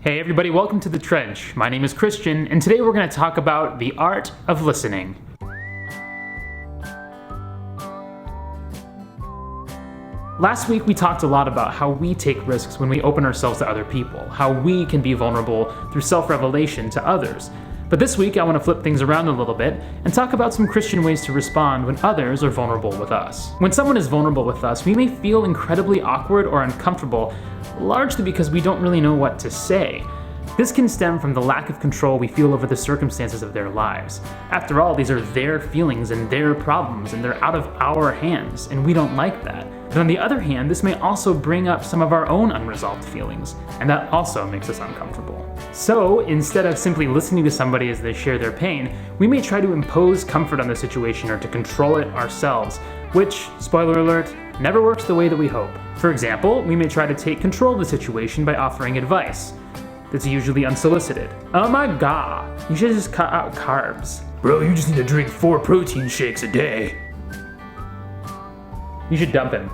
Hey everybody, welcome to The Trench. My name is Christian, and today we're going to talk about the art of listening. Last week we talked a lot about how we take risks when we open ourselves to other people, how we can be vulnerable through self-revelation to others. But this week I want to flip things around a little bit and talk about some Christian ways to respond when others are vulnerable with us. When someone is vulnerable with us, we may feel incredibly awkward or uncomfortable, largely because we don't really know what to say. This can stem from the lack of control we feel over the circumstances of their lives. After all, these are their feelings and their problems, and they're out of our hands, and we don't like that. But on the other hand, this may also bring up some of our own unresolved feelings, and that also makes us uncomfortable. So, instead of simply listening to somebody as they share their pain, we may try to impose comfort on the situation or to control it ourselves, which, spoiler alert, never works the way that we hope. For example, we may try to take control of the situation by offering advice that's usually unsolicited. Oh my god, you should just cut out carbs. Bro, you just need to drink 4 protein shakes a day. You should dump him.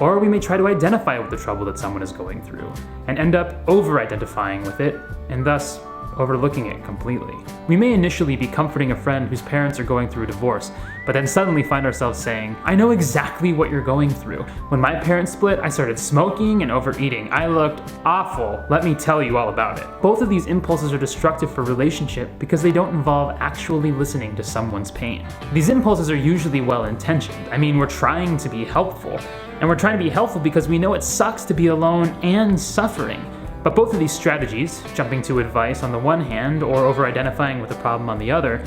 Or we may try to identify with the trouble that someone is going through and end up over-identifying with it and thus overlooking it completely. We may initially be comforting a friend whose parents are going through a divorce, but then suddenly find ourselves saying, I know exactly what you're going through. When my parents split, I started smoking and overeating. I looked awful. Let me tell you all about it. Both of these impulses are destructive for relationship because they don't involve actually listening to someone's pain. These impulses are usually well-intentioned. I mean, we're trying to be helpful. And we're trying to be helpful because we know it sucks to be alone and suffering. But both of these strategies, jumping to advice on the one hand or over-identifying with a problem on the other,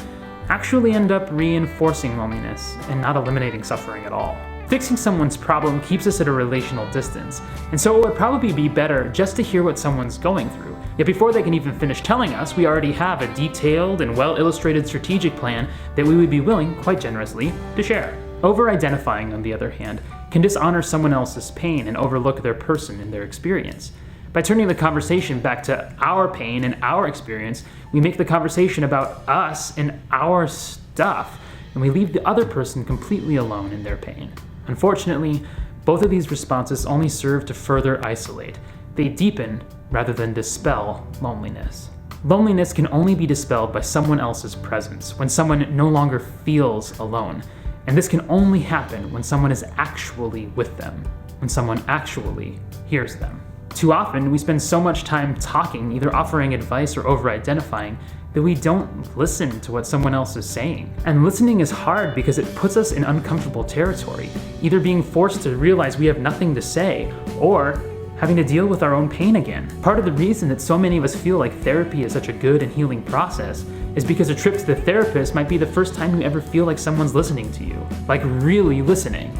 actually end up reinforcing loneliness and not eliminating suffering at all. Fixing someone's problem keeps us at a relational distance, and so it would probably be better just to hear what someone's going through. Yet before they can even finish telling us, we already have a detailed and well-illustrated strategic plan that we would be willing, quite generously, to share. Over-identifying, on the other hand, can dishonor someone else's pain and overlook their person and their experience. By turning the conversation back to our pain and our experience, we make the conversation about us and our stuff, and we leave the other person completely alone in their pain. Unfortunately, both of these responses only serve to further isolate. They deepen rather than dispel loneliness. Loneliness can only be dispelled by someone else's presence, when someone no longer feels alone. And this can only happen when someone is actually with them, when someone actually hears them. Too often, we spend so much time talking, either offering advice or over-identifying, that we don't listen to what someone else is saying. And listening is hard because it puts us in uncomfortable territory, either being forced to realize we have nothing to say, or having to deal with our own pain again. Part of the reason that so many of us feel like therapy is such a good and healing process is because a trip to the therapist might be the first time you ever feel like someone's listening to you, like really listening.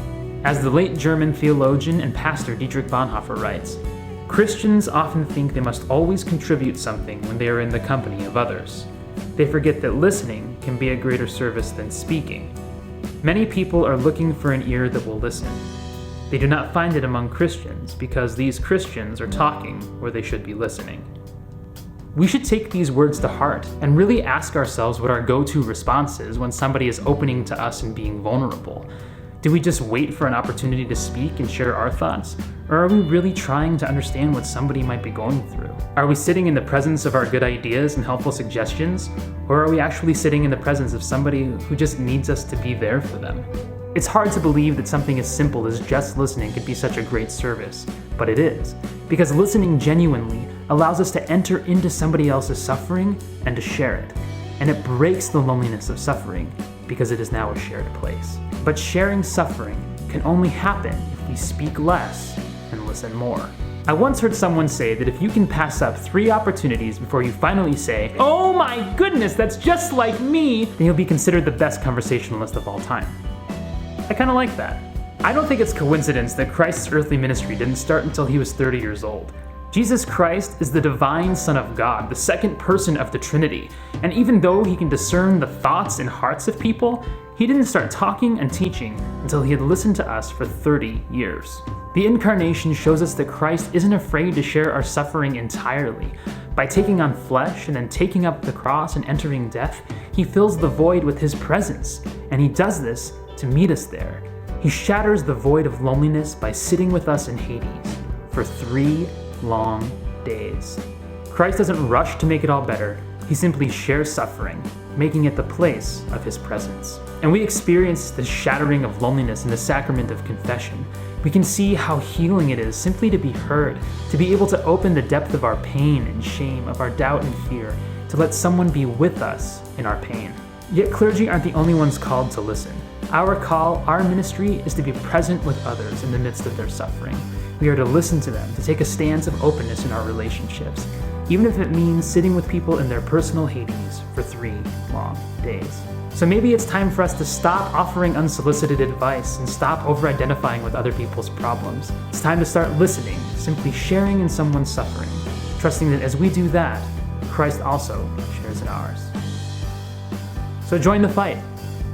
As the late German theologian and pastor Dietrich Bonhoeffer writes, Christians often think they must always contribute something when they are in the company of others. They forget that listening can be a greater service than speaking. Many people are looking for an ear that will listen. They do not find it among Christians because these Christians are talking where they should be listening. We should take these words to heart and really ask ourselves what our go-to response is when somebody is opening to us and being vulnerable. Do we just wait for an opportunity to speak and share our thoughts? Or are we really trying to understand what somebody might be going through? Are we sitting in the presence of our good ideas and helpful suggestions? Or are we actually sitting in the presence of somebody who just needs us to be there for them? It's hard to believe that something as simple as just listening could be such a great service, but it is. Because listening genuinely allows us to enter into somebody else's suffering and to share it. And it breaks the loneliness of suffering because it is now a shared place. But sharing suffering can only happen if we speak less and listen more. I once heard someone say that if you can pass up 3 opportunities before you finally say, oh my goodness, that's just like me, then you'll be considered the best conversationalist of all time. I kind of like that. I don't think it's coincidence that Christ's earthly ministry didn't start until he was 30 years old. Jesus Christ is the divine Son of God, the second person of the Trinity, and even though he can discern the thoughts and hearts of people, he didn't start talking and teaching until he had listened to us for 30 years. The Incarnation shows us that Christ isn't afraid to share our suffering entirely. By taking on flesh and then taking up the cross and entering death, he fills the void with his presence, and he does this to meet us there. He shatters the void of loneliness by sitting with us in Hades for 3 long days. Christ doesn't rush to make it all better. He simply shares suffering, making it the place of his presence. And we experience the shattering of loneliness in the sacrament of confession. We can see how healing it is simply to be heard, to be able to open the depth of our pain and shame, of our doubt and fear, to let someone be with us in our pain. Yet clergy aren't the only ones called to listen. Our call, our ministry, is to be present with others in the midst of their suffering. We are to listen to them, to take a stance of openness in our relationships, even if it means sitting with people in their personal Hades for 3 long days. So maybe it's time for us to stop offering unsolicited advice and stop over-identifying with other people's problems. It's time to start listening, simply sharing in someone's suffering, trusting that as we do that, Christ also shares in ours. So join the fight.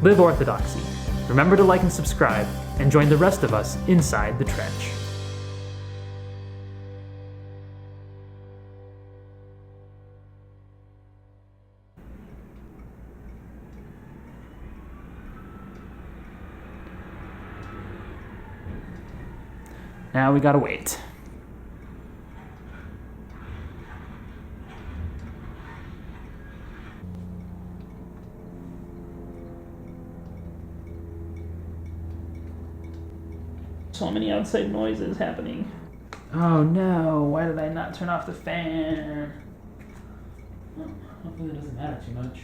Live Orthodoxy. Remember to like and subscribe, and join the rest of us inside the trench. Now we gotta wait. So many outside noises happening. Oh no, why did I not turn off the fan? Well, hopefully it doesn't matter too much.